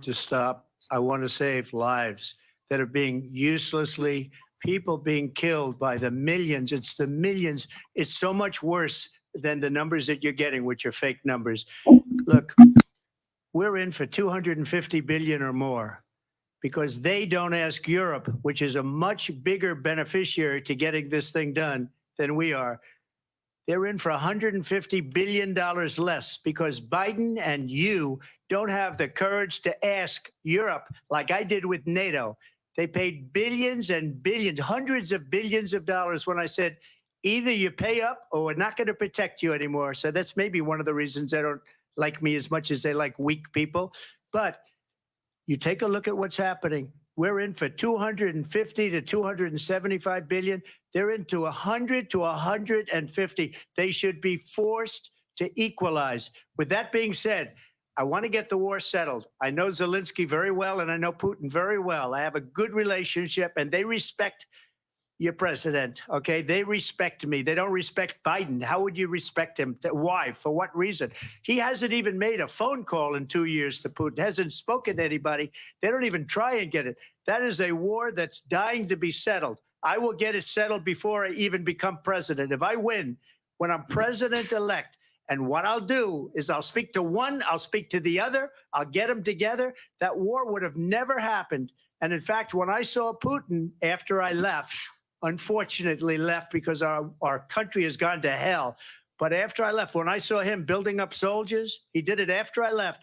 to stop. I want to save lives that are being uselessly, people being killed by the millions. It's the millions. It's so much worse than the numbers that you're getting, which are fake numbers. Look, we're in for 250 billion or more because they don't ask Europe, which is a much bigger beneficiary to getting this thing done than we are. They're in for $150 billion less because Biden and you don't have the courage to ask Europe like I did with NATO. They paid billions and billions, hundreds of billions of dollars when I said, either you pay up or we're not going to protect you anymore. So that's maybe one of the reasons they don't like me as much as they like weak people. But you take a look at what's happening. We're in for 250 to 275 billion. They're into 100 to 150. They should be forced to equalize. With that being said, I want to get the war settled. I know Zelensky very well, and I know Putin very well. I have a good relationship, and they respect your president, okay? They respect me. They don't respect Biden. How would you respect him? Why? For what reason? He hasn't even made a phone call in 2 years to Putin, hasn't spoken to anybody. They don't even try and get it. That is a war that's dying to be settled. I will get it settled before I even become president. If I win, when I'm president-elect, and what I'll do is I'll speak to one, I'll speak to the other, I'll get them together. That war would have never happened. And in fact, when I saw Putin after I left, unfortunately left because our country has gone to hell. But after I left, when I saw him building up soldiers, he did it after I left.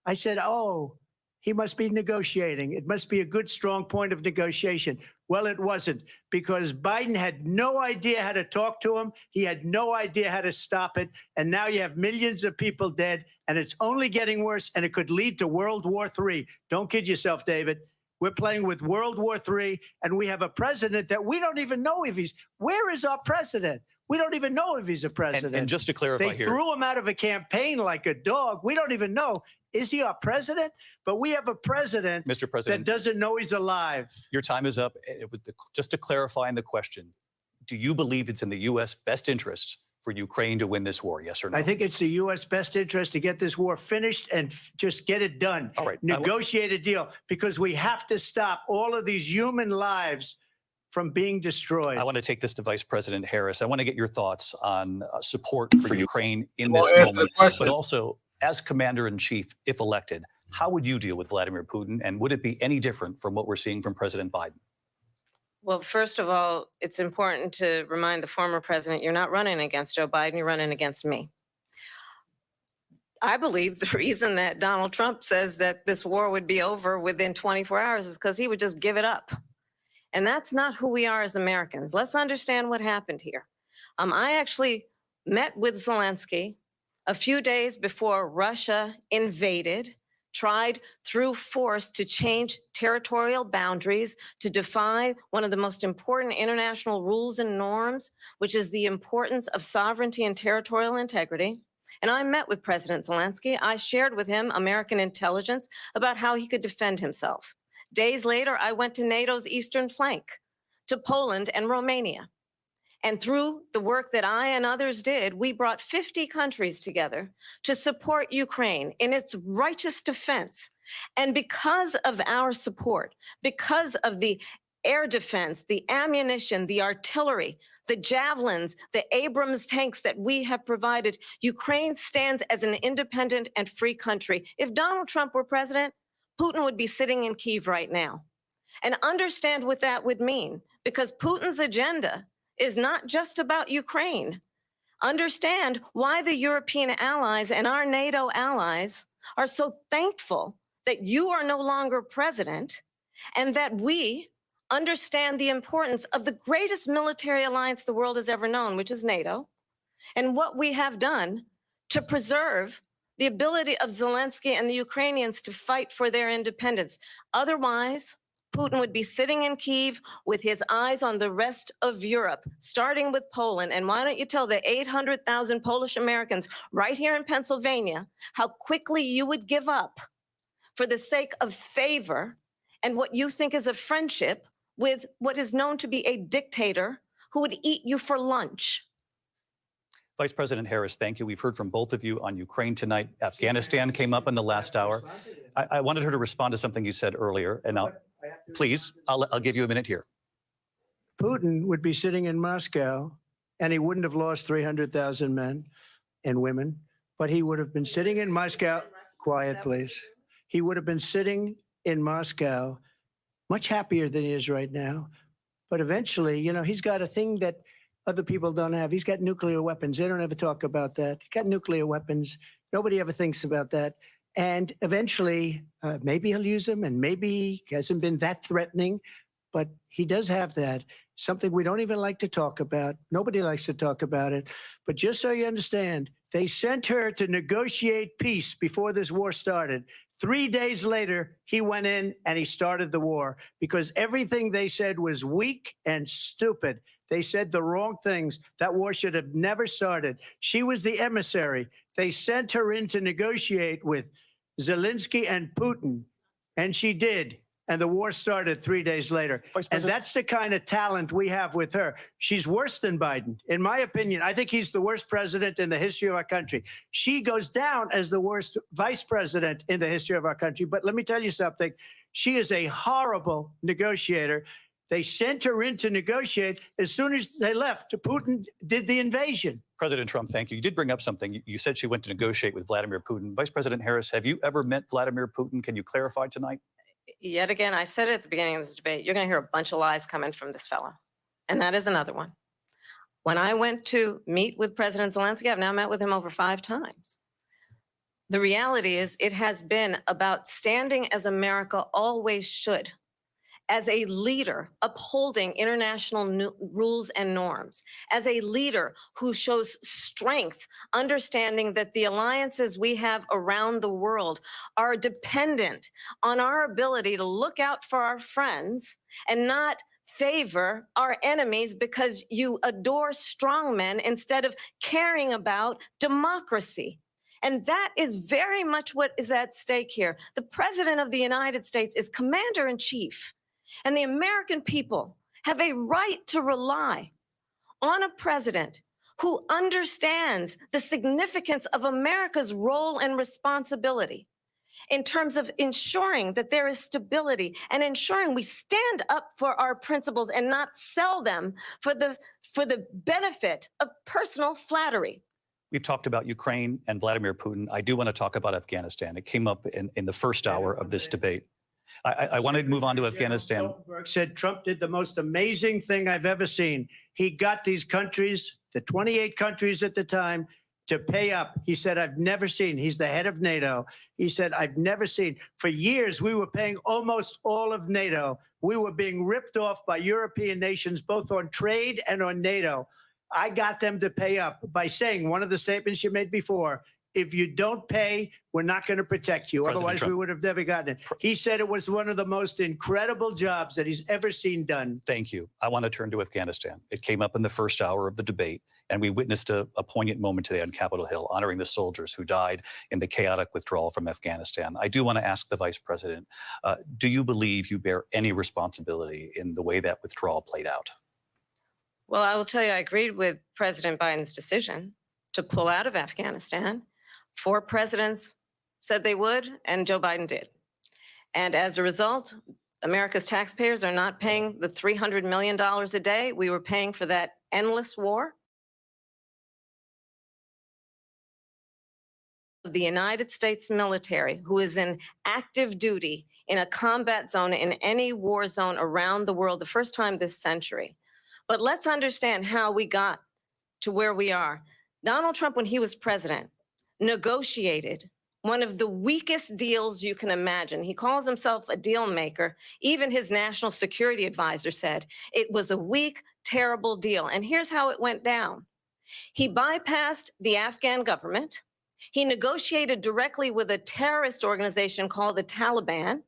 I said, oh, he must be negotiating. It must be a good, strong point of negotiation. Well, it wasn't, because Biden had no idea how to talk to him. He had no idea how to stop it. And now you have millions of people dead, and it's only getting worse, and it could lead to World War III. Don't kid yourself, David. We're playing with World War III, and we have a president that we don't even know if he's. Where is our president? We don't even know if he's a president. And just to clarify they here, threw him out of a campaign like a dog. We don't even know. Is he our president? But we have a president, Mr. President, that doesn't know he's alive. Your time is up. Just to clarify in the question, do you believe it's in the U.S. best interest for Ukraine to win this war, yes or no? I think it's the U.S. best interest to get this war finished and just get it done. All right. Negotiate a deal, because we have to stop all of these human lives from being destroyed. I want to take this to Vice President Harris. I want to get your thoughts on support for Ukraine in this moment, but also as Commander-in-Chief, if elected, how would you deal with Vladimir Putin, and would it be any different from what we're seeing from President Biden? Well, first of all, it's important to remind the former president, you're not running against Joe Biden, you're running against me. I believe the reason that Donald Trump says that this war would be over within 24 hours is because he would just give it up. And that's not who we are as Americans. Let's understand what happened here. I actually met with Zelensky a few days before Russia invaded, tried through force to change territorial boundaries, to defy one of the most important international rules and norms, which is the importance of sovereignty and territorial integrity. And I met with President Zelensky. I shared with him American intelligence about how he could defend himself. Days later, I went to NATO's eastern flank, to Poland and Romania. And through the work that I and others did, we brought 50 countries together to support Ukraine in its righteous defense. And because of our support, because of the air defense, the ammunition, the artillery, the javelins, the Abrams tanks that we have provided, Ukraine stands as an independent and free country. If Donald Trump were president, Putin would be sitting in Kyiv right now. And understand what that would mean, because Putin's agenda is not just about Ukraine. Understand why the European allies and our NATO allies are so thankful that you are no longer president, and that we understand the importance of the greatest military alliance the world has ever known, which is NATO, and what we have done to preserve the ability of Zelensky and the Ukrainians to fight for their independence. Otherwise, Putin would be sitting in Kyiv with his eyes on the rest of Europe, starting with Poland. And why don't you tell the 800,000 Polish Americans right here in Pennsylvania how quickly you would give up for the sake of favor and what you think is a friendship with what is known to be a dictator who would eat you for lunch. Vice President Harris, thank you. We've heard from both of you on Ukraine tonight. Afghanistan came up in the last hour. I wanted her to respond to something you said earlier, and now, please, I'll give you a minute here. Putin would be sitting in Moscow, and he wouldn't have lost 300,000 men and women, but he would have been sitting in Moscow. Quiet, please. He would have been sitting in Moscow, much happier than he is right now. But eventually, you know, he's got a thing that other people don't have. He's got nuclear weapons. They don't ever talk about that. He's got nuclear weapons. Nobody ever thinks about that. And eventually, maybe he'll use them, and maybe he hasn't been that threatening, but he does have that. Something we don't even like to talk about. Nobody likes to talk about it. But just so you understand, they sent her to negotiate peace before this war started. 3 days later, he went in and he started the war because everything they said was weak and stupid. They said the wrong things. That war should have never started. She was the emissary. They sent her in to negotiate with Zelensky and Putin, and she did. And the war started 3 days later. And that's the kind of talent we have with her. She's worse than Biden. In my opinion, I think he's the worst president in the history of our country. She goes down as the worst vice president in the history of our country. But let me tell you something. She is a horrible negotiator. They sent her in to negotiate. As soon as they left, Putin did the invasion. President Trump, thank you. You did bring up something. You said she went to negotiate with Vladimir Putin. Vice President Harris, have you ever met Vladimir Putin? Can you clarify tonight? Yet again, I said it at the beginning of this debate, you're going to hear a bunch of lies coming from this fellow. And that is another one. When I went to meet with President Zelensky, I've now met with him over 5 times. The reality is it has been about standing as America always should, as a leader upholding international rules and norms, as a leader who shows strength, understanding that the alliances we have around the world are dependent on our ability to look out for our friends and not favor our enemies because you adore strongmen instead of caring about democracy. And that is very much what is at stake here. The President of the United States is commander-in-chief. And the American people have a right to rely on a president who understands the significance of America's role and responsibility in terms of ensuring that there is stability and ensuring we stand up for our principles and not sell them for the benefit of personal flattery. We've talked about Ukraine and Vladimir Putin. I do want to talk about Afghanistan. It came up in the first hour of this debate. I want to move on to Afghanistan. Stoltenberg said Trump did the most amazing thing I've ever seen. He got these countries, the 28 countries at the time, to pay up. He said, I've never seen, he's the head of NATO. He said, I've never seen. For years, we were paying almost all of NATO. We were being ripped off by European nations, both on trade and on NATO. I got them to pay up by saying one of the statements you made before, if you don't pay, we're not going to protect you. President Otherwise, Trump. we would have never gotten it. He said it was one of the most incredible jobs that he's ever seen done. Thank you. I want to turn to Afghanistan. It came up in the first hour of the debate, and we witnessed a poignant moment today on Capitol Hill, honoring the soldiers who died in the chaotic withdrawal from Afghanistan. I do want to ask the Vice President, do you believe you bear any responsibility in the way that withdrawal played out? Well, I will tell you, I agreed with President Biden's decision to pull out of Afghanistan. 4 presidents said they would, and Joe Biden did. And as a result, America's taxpayers are not paying the $300 million a day we were paying for that endless war. The United States military, who is in active duty in a combat zone in any war zone around the world, the first time this century. But let's understand how we got to where we are. Donald Trump, when he was president, negotiated one of the weakest deals you can imagine. He calls himself a deal maker. Even his national security advisor said it was a weak, terrible deal. And here's how it went down. He bypassed the Afghan government. He negotiated directly with a terrorist organization called the Taliban.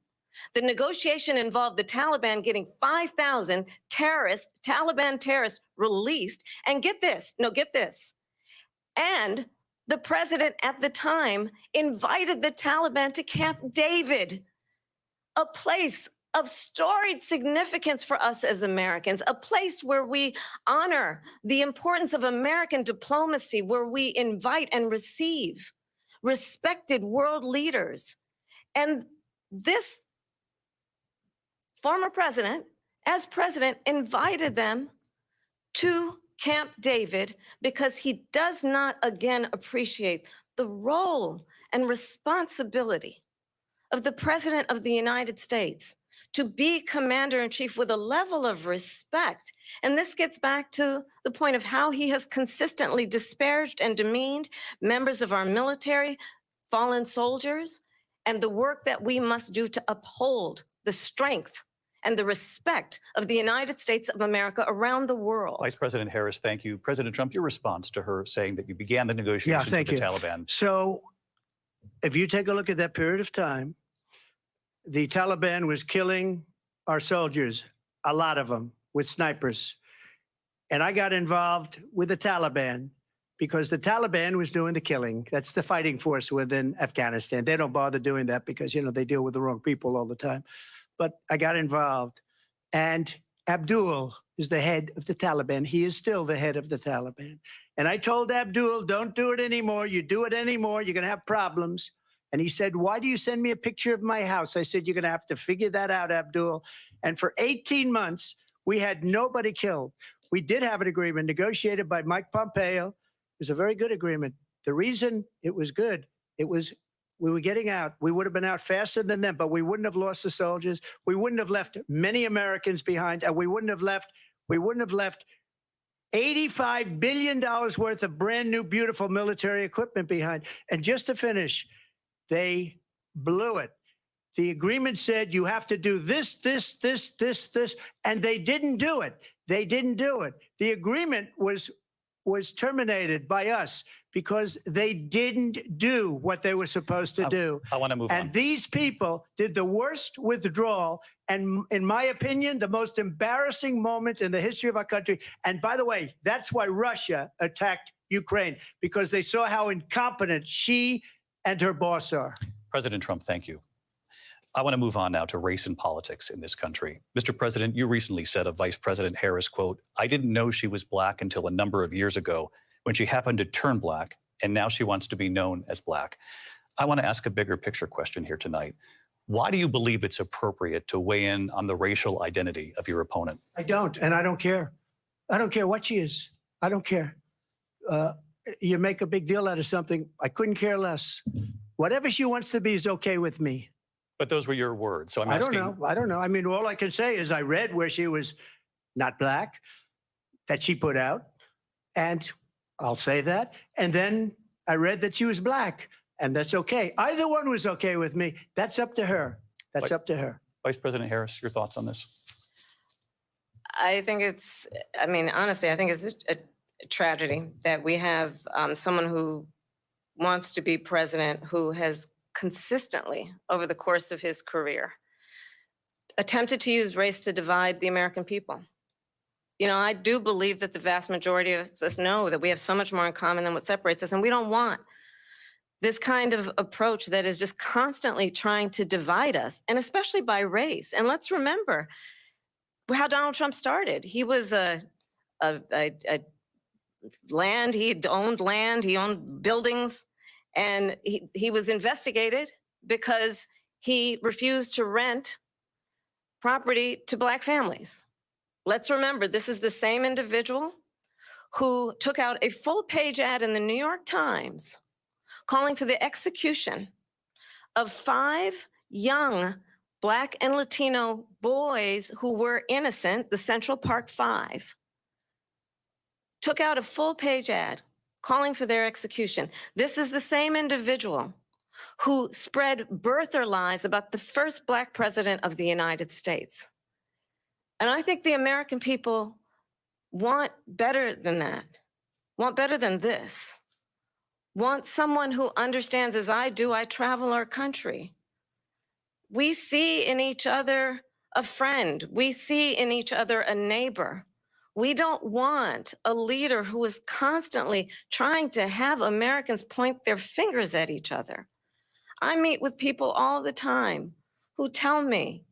The negotiation involved the Taliban getting 5,000 Taliban terrorists released. And get this, and the president at the time invited the Taliban to Camp David, a place of storied significance for us as Americans, a place where we honor the importance of American diplomacy, where we invite and receive respected world leaders. And this former president, as president, invited them to Camp David because he does not again appreciate the role and responsibility of the President of the United States to be commander in chief with a level of respect. And this gets back to the point of how he has consistently disparaged and demeaned members of our military, fallen soldiers, and the work that we must do to uphold the strength and the respect of the United States of America around the world. Vice President Harris, thank you. President Trump, your response to her saying that you began the negotiations with the Taliban. So if you take a look at that period of time, the Taliban was killing our soldiers, a lot of them, with snipers. And I got involved with the Taliban because the Taliban was doing the killing. That's the fighting force within Afghanistan. They don't bother doing that because, you know, they deal with the wrong people all the time. But I got involved. And Abdul is the head of the Taliban. He is still the head of the Taliban. And I told Abdul, don't do it anymore. You do it anymore, you're going to have problems. And he said, why do you send me a picture of my house? I said, you're going to have to figure that out, Abdul. And for 18 months, we had nobody killed. We did have an agreement negotiated by Mike Pompeo. It was a very good agreement. The reason it was good, it was we were getting out. We would have been out faster than them, but we wouldn't have lost the soldiers. We wouldn't have left many Americans behind, and we wouldn't have left $85 billion worth of brand new, beautiful military equipment behind. And just to finish, they blew it. The agreement said you have to do this, and they didn't do it. They didn't do it. The agreement was terminated by us because they didn't do what they were supposed to do. I want to move on. And these people did the worst withdrawal, and in my opinion, the most embarrassing moment in the history of our country. And by the way, that's why Russia attacked Ukraine, because they saw how incompetent she and her boss are. President Trump, thank you. I want to move on now to race and politics in this country. Mr. President, you recently said of Vice President Harris, quote, I didn't know she was black until a number of years ago when she happened to turn black, and now she wants to be known as black. I want to ask a bigger picture question here tonight. Why do you believe it's appropriate to weigh in on the racial identity of your opponent? I don't, and I don't care. I don't care what she is. I don't care. You make a big deal out of something. I couldn't care less. Whatever she wants to be is okay with me. But those were your words, so I'm asking. I don't know. I mean, all I can say is I read where she was not black, that she put out, and I'll say that. And then I read that she was black, and that's okay. Either one was okay with me. That's up to her. That's up to her. Vice President Harris, your thoughts on this? I think it's, I mean, honestly, I think it's a tragedy that we have someone who wants to be president who has consistently, over the course of his career, attempted to use race to divide the American people. You know, I do believe that the vast majority of us know that we have so much more in common than what separates us, and we don't want this kind of approach that is just constantly trying to divide us, and especially by race. And let's remember how Donald Trump started. He was land, he owned buildings, and he was investigated because he refused to rent property to black families. Let's remember, this is the same individual who took out a full-page ad in the New York Times calling for the execution of 5 young Black and Latino boys who were innocent, the Central Park 5. Took out a full-page ad calling for their execution. This is the same individual who spread birther lies about the first Black president of the United States. And I think the American people want better than that, want better than this, want someone who understands, as I do, I travel our country. We see in each other a friend. We see in each other a neighbor. We don't want a leader who is constantly trying to have Americans point their fingers at each other. I meet with people all the time who tell me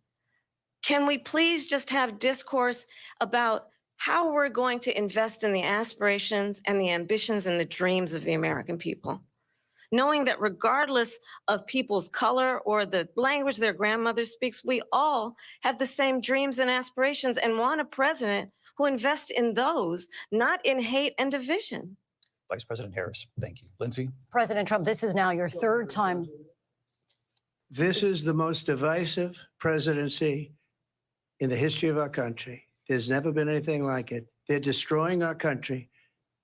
Can we please just have discourse about how we're going to invest in the aspirations and the ambitions and the dreams of the American people? Knowing that regardless of people's color or the language their grandmother speaks, we all have the same dreams and aspirations and want a president who invests in those, not in hate and division. Vice President Harris, thank you. Lindsay? President Trump, this is now your third time. This is the most divisive presidency in the history of our country. There's never been anything like it. They're destroying our country,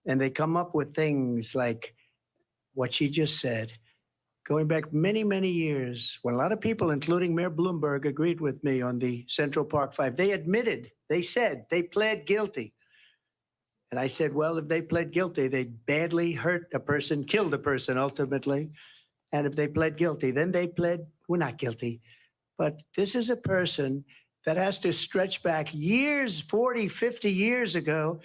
and they come up with things like what she just said, going back many, many years, when a lot of people, including Mayor Bloomberg, agreed with me on the Central Park Five. They admitted, they said, they pled guilty. And I said, well, if they pled guilty, they badly hurt a person, killed a person ultimately. And if they pled guilty, then they pled, we're not guilty. But this is a person that has to stretch back years, 40, 50 years ago,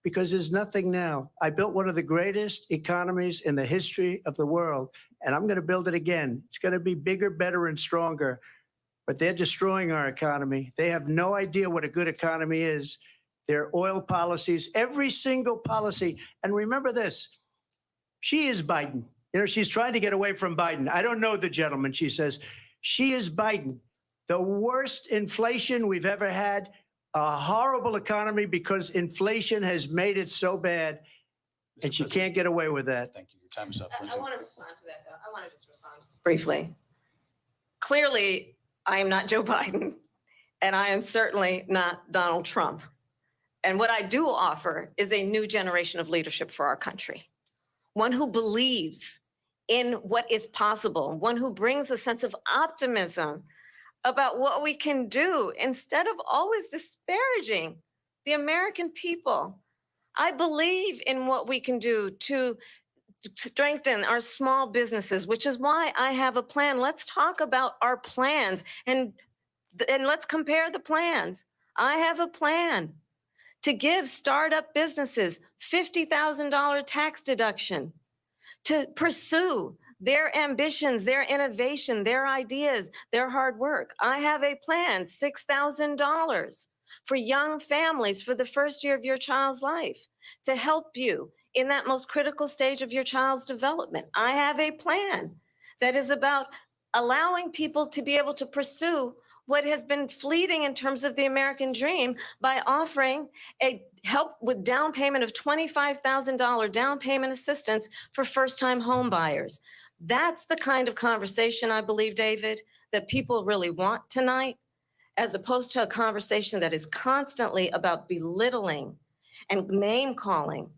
because there's nothing now. I built one of the greatest economies in the history of the world, and I'm going to build it again. It's going to be bigger, better, and stronger. But they're destroying our economy. They have no idea what a good economy is. Their oil policies, every single policy. And remember this, she is Biden. You know, she's trying to get away from Biden. I don't know the gentleman, she says. She is Biden. The worst inflation we've ever had, a horrible economy because inflation has made it so bad, and she can't get away with that. Thank you. Your time is up. I want to respond to that, though. I want to just respond briefly. Clearly, I am not Joe Biden, and I am certainly not Donald Trump. And what I do offer is a new generation of leadership for our country, one who believes in what is possible, one who brings a sense of optimism about what we can do instead of always disparaging the American people. I believe in what we can do to strengthen our small businesses, which is why I have a plan. Let's talk about our plans and let's compare the plans. I have a plan to give startup businesses $50,000 tax deduction, to pursue their ambitions, their innovation, their ideas, their hard work. I have a plan, $6,000 for young families for the first year of your child's life to help you in that most critical stage of your child's development. I have a plan that is about allowing people to be able to pursue what has been fleeting in terms of the American dream by offering a help with down payment of $25,000 down payment assistance for first-time home buyers. That's the kind of conversation, I believe, David, that people really want tonight, as opposed to a conversation that is constantly about belittling and name-calling.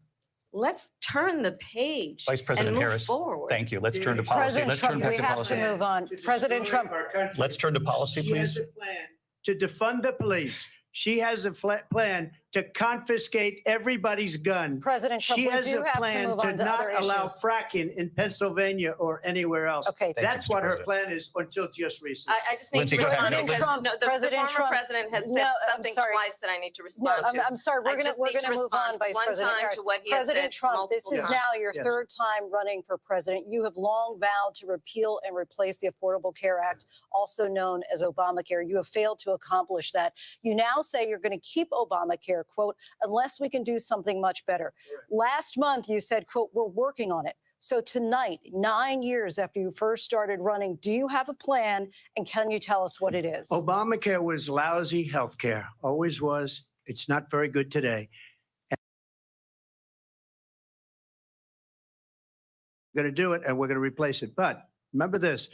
Let's turn the page Vice President and move Harris, forward. thank you. Let's turn to policy. President Let's turn Trump, back we to have policy. to move on. President Trump. Let's turn to policy, She has please. a plan to defund the police. She has a plan to confiscate everybody's gun. President Trump, She we has do a have to plan move to on to not other allow issues. fracking in Pennsylvania or anywhere else. Okay. Thank you, That's Mr. what her President. plan is until just recently. I just need Lindsay, to go ahead. respond President because Trump, the President former Trump. president has No, said I'm something sorry. twice that I need to No, respond to. I'm sorry. I We're just gonna need to move on, respond Vice one President time Harris. to what he has President said Trump, this multiple is times. now your Yes. third time running for president. You have long vowed to repeal and replace the Affordable Care Act, also known as Obamacare. You have failed to accomplish that. You now say you're going to keep Obamacare, quote, unless we can do something much better. Last month, you said, quote, we're working on it. So tonight, 9 years after you first started running, do you have a plan, and can you tell us what it is? Obamacare was lousy health care, always was. It's not very good today. We're going to do it, and we're going to replace it. But remember this.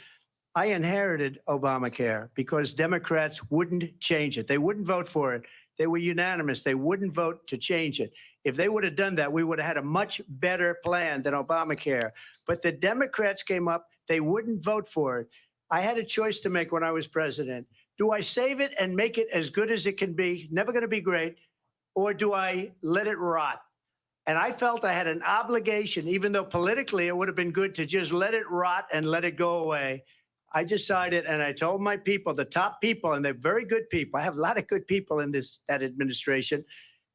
I inherited Obamacare because Democrats wouldn't change it. They wouldn't vote for it. They were unanimous. They wouldn't vote to change it. If they would have done that, we would have had a much better plan than Obamacare. But the Democrats came up. They wouldn't vote for it. I had a choice to make when I was president. Do I save it and make it as good as it can be, never going to be great, or do I let it rot? And I felt I had an obligation, even though politically it would have been good to just let it rot and let it go away. I decided, and I told my people, the top people, and they're very good people. I have a lot of good people in that administration.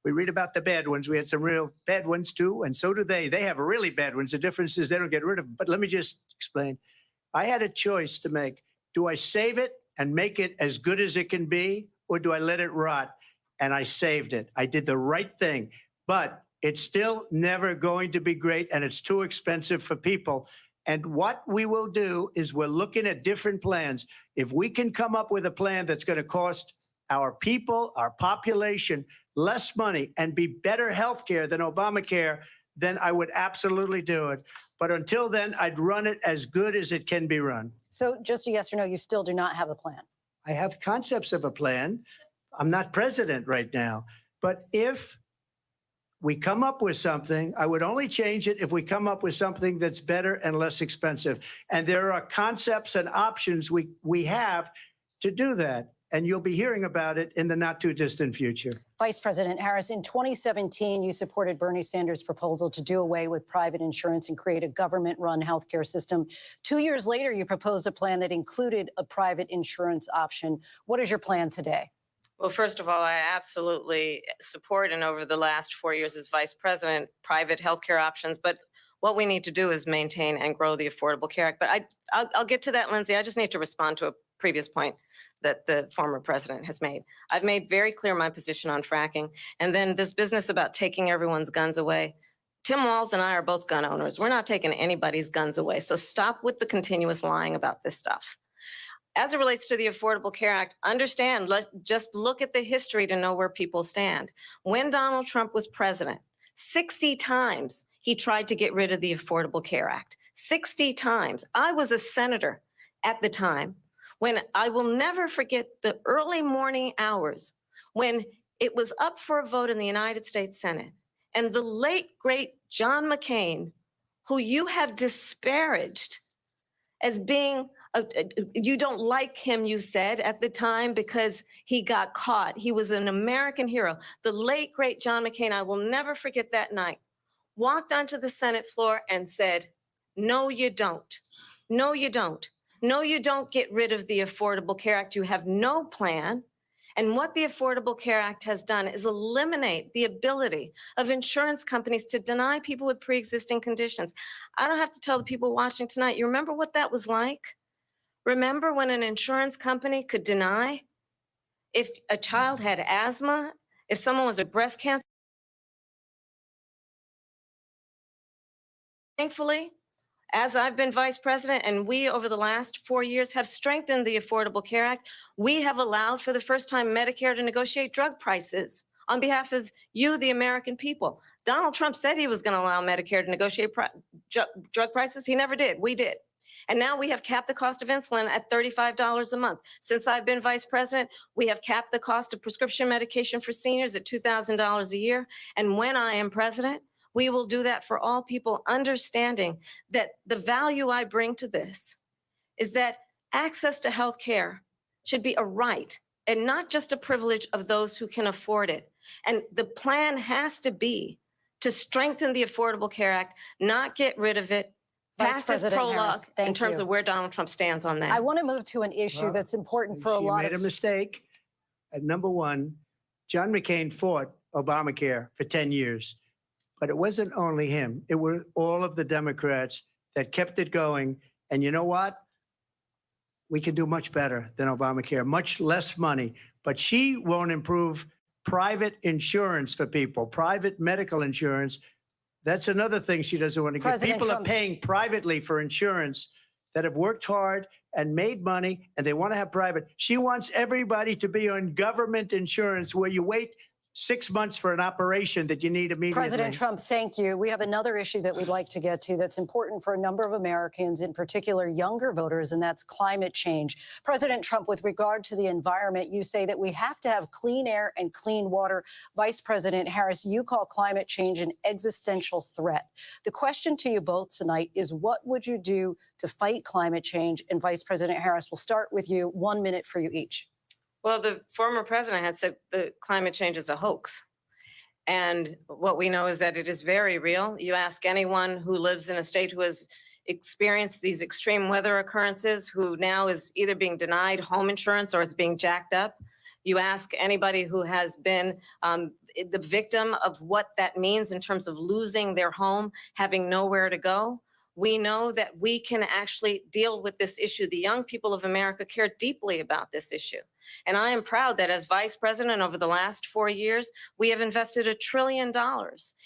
We read about the bad ones. We had some real bad ones too, and so do they. They have really bad ones. The difference is they don't get rid of them. But let me just explain. I had a choice to make. Do I save it and make it as good as it can be, or do I let it rot? And I saved it. I did the right thing, but it's still never going to be great, and it's too expensive for people. And what we will do is we're looking at different plans. If we can come up with a plan that's going to cost our people, our population, less money and be better health care than Obamacare, then I would absolutely do it. But until then, I'd run it as good as it can be run. So just a yes or no, you still do not have a plan. I have concepts of a plan. I'm not president right now. But if we come up with something, I would only change it if we come up with something that's better and less expensive. And there are concepts and options we have to do that. And you'll be hearing about it in the not too distant future. Vice President Harris, in 2017, you supported Bernie Sanders' proposal to do away with private insurance and create a government-run healthcare system. 2 years later, you proposed a plan that included a private insurance option. What is your plan today? Well, first of all, I absolutely support, and over the last 4 years as vice president, private healthcare options. But what we need to do is maintain and grow the Affordable Care Act. But I'll get to that, Lindsay. I just need to respond to a previous point that the former president has made. I've made very clear my position on fracking. And then this business about taking everyone's guns away. Tim Walz and I are both gun owners. We're not taking anybody's guns away. So stop with the continuous lying about this stuff. As it relates to the Affordable Care Act, understand, just look at the history to know where people stand. When Donald Trump was president, 60 times he tried to get rid of the Affordable Care Act. 60 times. I was a senator at the time when I will never forget the early morning hours when it was up for a vote in the United States Senate. And the late, great John McCain, who you have disparaged as being, you don't like him, you said at the time, because he got caught. He was an American hero. The late, great John McCain, I will never forget that night, walked onto the Senate floor and said, no, you don't. No, you don't. No, you don't get rid of the Affordable Care Act. You have no plan. And what the Affordable Care Act has done is eliminate the ability of insurance companies to deny people with pre-existing conditions. I don't have to tell the people watching tonight, you remember what that was like? Remember when an insurance company could deny if a child had asthma, if someone was a breast cancer? Thankfully, as I've been vice president and we over the last 4 years have strengthened the Affordable Care Act, we have allowed for the first time Medicare to negotiate drug prices on behalf of you, the American people. Donald Trump said he was going to allow Medicare to negotiate drug prices. He never did. We did. And now we have capped the cost of insulin at $35 a month. Since I've been vice president, we have capped the cost of prescription medication for seniors at $2,000 a year. And when I am president, we will do that for all people, understanding that the value I bring to this is that access to health care should be a right and not just a privilege of those who can afford it. And the plan has to be to strengthen the Affordable Care Act, not get rid of it. Vice President Harris, in terms of where Donald Trump stands on that. I want to move to an issue that's important for a lot of... She made a mistake. Number one, John McCain fought Obamacare for 10 years. But it wasn't only him. It were all of the Democrats that kept it going. And you know what? We can do much better than Obamacare, much less money. But she won't improve private insurance for people, private medical insurance. That's another thing she doesn't want to get. People are paying privately for insurance that have worked hard and made money, and they want to have private. She wants everybody to be on government insurance where you wait 6 months for an operation that you need immediately. President Trump, thank you. We have another issue that we'd like to get to that's important for a number of Americans, in particular younger voters, and that's climate change. President Trump, with regard to the environment, you say that we have to have clean air and clean water. Vice President Harris, you call climate change an existential threat. The question to you both tonight is, what would you do to fight climate change? And Vice President Harris, we'll start with you. 1 minute for you each. Well, the former president had said the climate change is a hoax. And what we know is that it is very real. You ask anyone who lives in a state who has experienced these extreme weather occurrences, who now is either being denied home insurance or it's being jacked up. You ask anybody who has been the victim of what that means in terms of losing their home, having nowhere to go. We know that we can actually deal with this issue. The young people of America care deeply about this issue. And I am proud that as vice president over the last 4 years, we have invested $1 trillion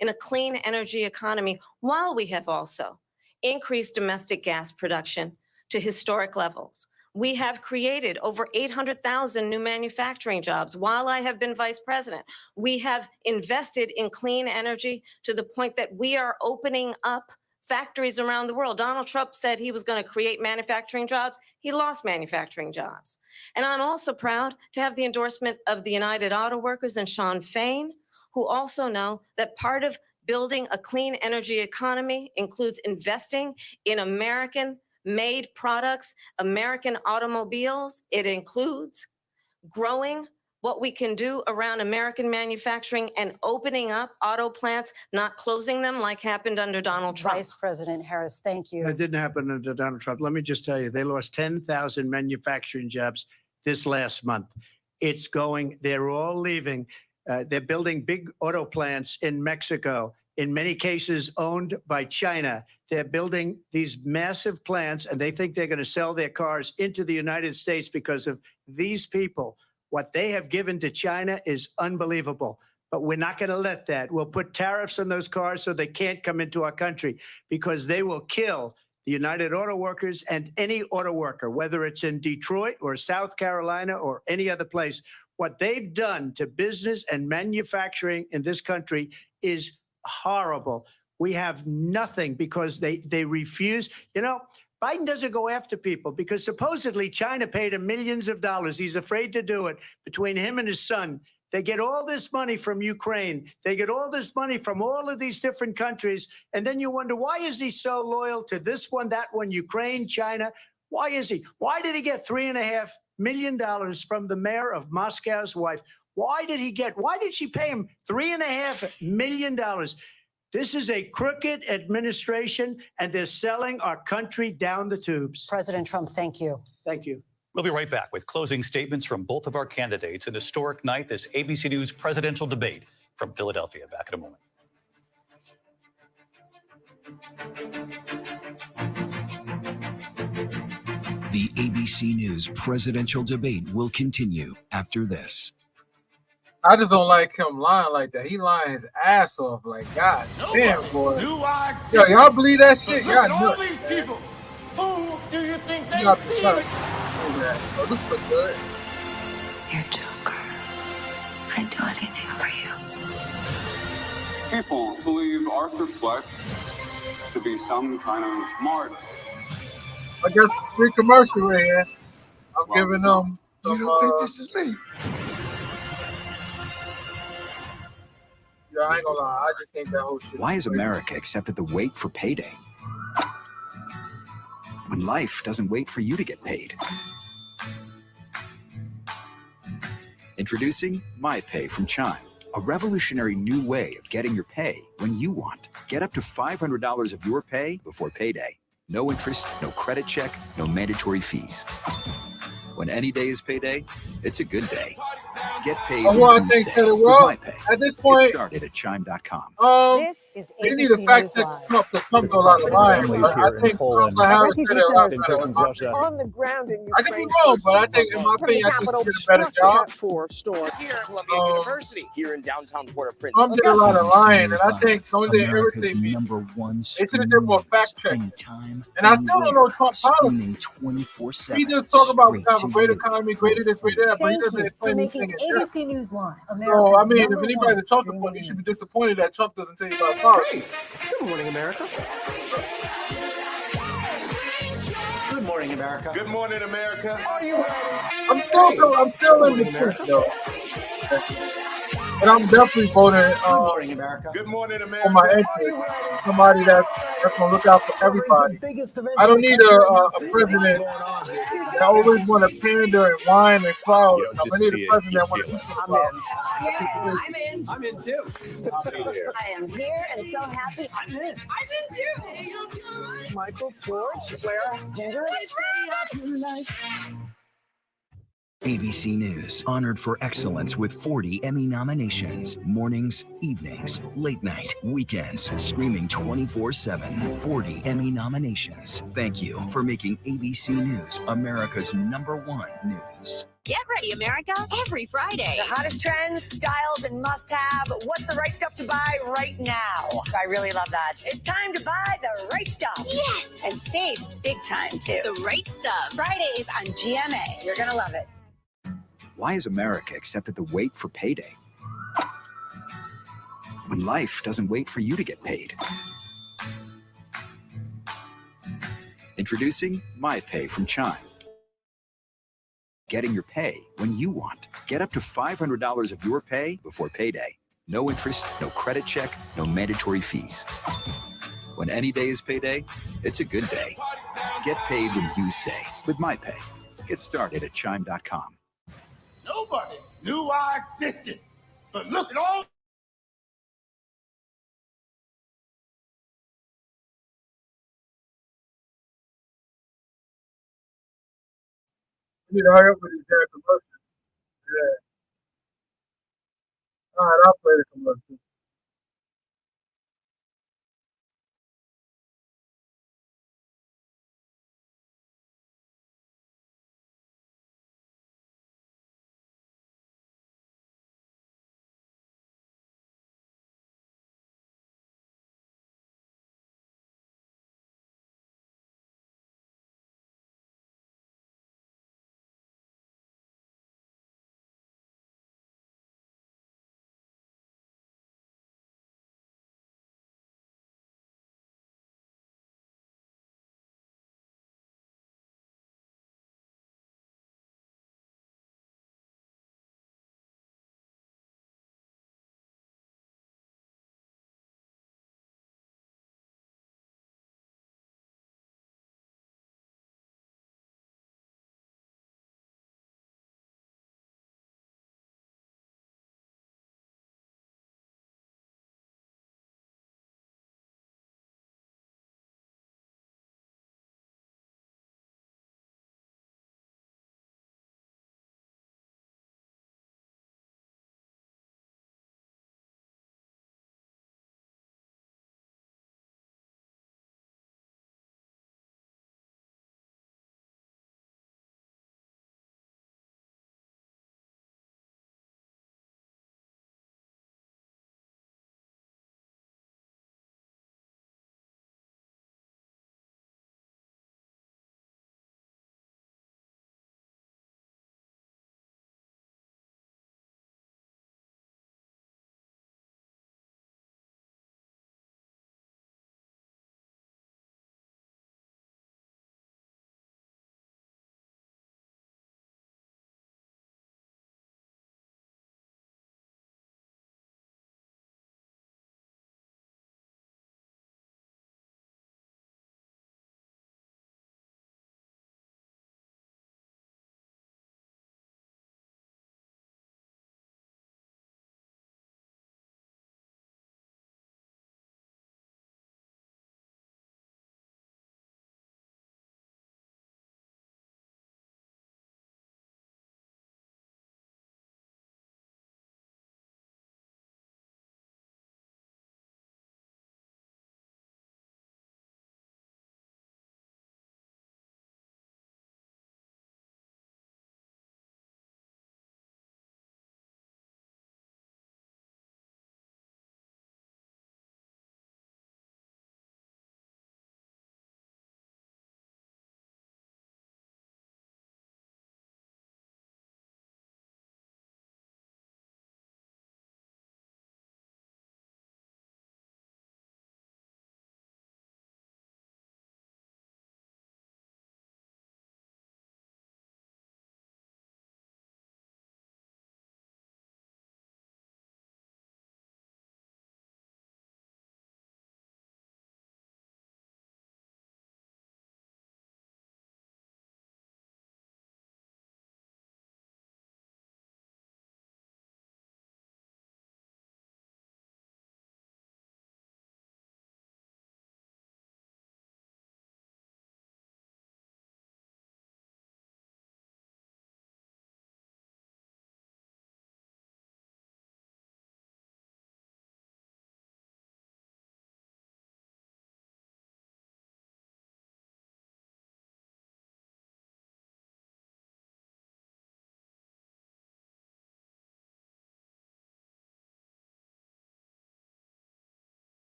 in a clean energy economy, while we have also increased domestic gas production to historic levels. We have created over 800,000 new manufacturing jobs while I have been vice president. We have invested in clean energy to the point that we are opening up factories around the world. Donald Trump said he was going to create manufacturing jobs. He lost manufacturing jobs. And I'm also proud to have the endorsement of the United Auto Workers and Sean Fain, who also know that part of building a clean energy economy includes investing in American-made products, American automobiles. It includes growing what we can do around American manufacturing and opening up auto plants, not closing them like happened under Donald Trump. Vice President Harris, thank you. That didn't happen under Donald Trump. Let me just tell you, they lost 10,000 manufacturing jobs this last month. It's going, they're all leaving. They're building big auto plants in Mexico, in many cases owned by China. They're building these massive plants, and they think they're going to sell their cars into the United States because of these people. What they have given to China is unbelievable. But we're not going to let that. We'll put tariffs on those cars so they can't come into our country, because they will kill the United Auto Workers and any auto worker, whether it's in Detroit or South Carolina or any other place. What they've done to business and manufacturing in this country is horrible. We have nothing because they refuse. You know, Biden doesn't go after people because supposedly China paid him millions of dollars. He's afraid to do it. Between him and his son, they get all this money from Ukraine. They get all this money from all of these different countries. And then you wonder, why is he so loyal to this one, that one, Ukraine, China? Why is he? Why did he get $3.5 million from the mayor of Moscow's wife? Why did she pay him $3.5 million? This is a crooked administration, and they're selling our country down the tubes. President Trump, thank you. Thank you. We'll be right back with closing statements from both of our candidates. An historic night, this ABC News presidential debate from Philadelphia. Back in a moment. The ABC News presidential debate will continue after this. I just don't like him lying like that. He lying his ass off. Like, God damn, boy. Yo, y'all believe that shit? Y'all know these people. Who do you think they y'all see? Oh, this look good. You're Joker. I'd do anything for you. People believe Arthur Fleck to be some kind of martyr. I guess free commercial right here. I'm giving them some. You don't think this is me? Yeah, I ain't gonna lie. I just think that whole shit. Why has America accepted the wait for payday when life doesn't wait for you to get paid? Introducing MyPay from Chime, a revolutionary new way of getting your pay when you want. Get up to $500 of your pay before payday. No interest, no credit check, no mandatory fees. When any day is payday, it's a good day. Get paid I want to thank the world. At this point, get started at chime.com. This is we need to fact check Trump because Trump do a lot of lying. I think Trump Harris did it on the ground in Ukraine. I could be wrong, but I think, in my opinion, I think he did a better job. Here at Columbia University, here in downtown Port-au-Prince. Trump did a lot of lying, and I think some of it irritated me. #1 They should have did more fact checking. time. And I still don't know Trump policy. 24/7. He just talk about we straight have a to great you economy, for greater this, greater that, but he Thank doesn't you explain for anything making in depth. ABC News Live. So, I mean, if anybody's a Trump supporter, you should be disappointed that Trump doesn't tell you about politics. Good morning, America. Good morning, America. Good morning, America. Are you ready? I'm still in the truth, though. But I'm definitely voting Good morning, America. Good morning, America. for my interest. Somebody that's going to look out for everybody. I don't need a president that always want to pander and whine and cloud. I need a president that want to keep it I'm in too. I am here and so happy. I'm in. Michael, George, Clara, Ginger. ABC News, honored for excellence with 40 Emmy nominations. Mornings, evenings, late night, weekends, streaming 24/7. 40 Emmy nominations. Thank you for making ABC News America's #1 news. Get ready, America, every Friday. The hottest trends, styles, and must-have. What's the right stuff to buy right now? I really love that. It's time to buy the right stuff. Yes! And save big time, too. The right stuff. Fridays on GMA. You're going to love it. Why has America accepted the wait for payday? When life doesn't wait for you to get paid. Introducing MyPay from Chime. Getting your pay when you want. Get up to $500 of your pay before payday. No interest, no credit check, no mandatory fees. When any day is payday, it's a good day. Get paid when you say with MyPay. Get started at Chime.com. Nobody knew I existed, but look at all. You need to hurry up with these damn commercials. Yeah. All right, I'll play the commercial.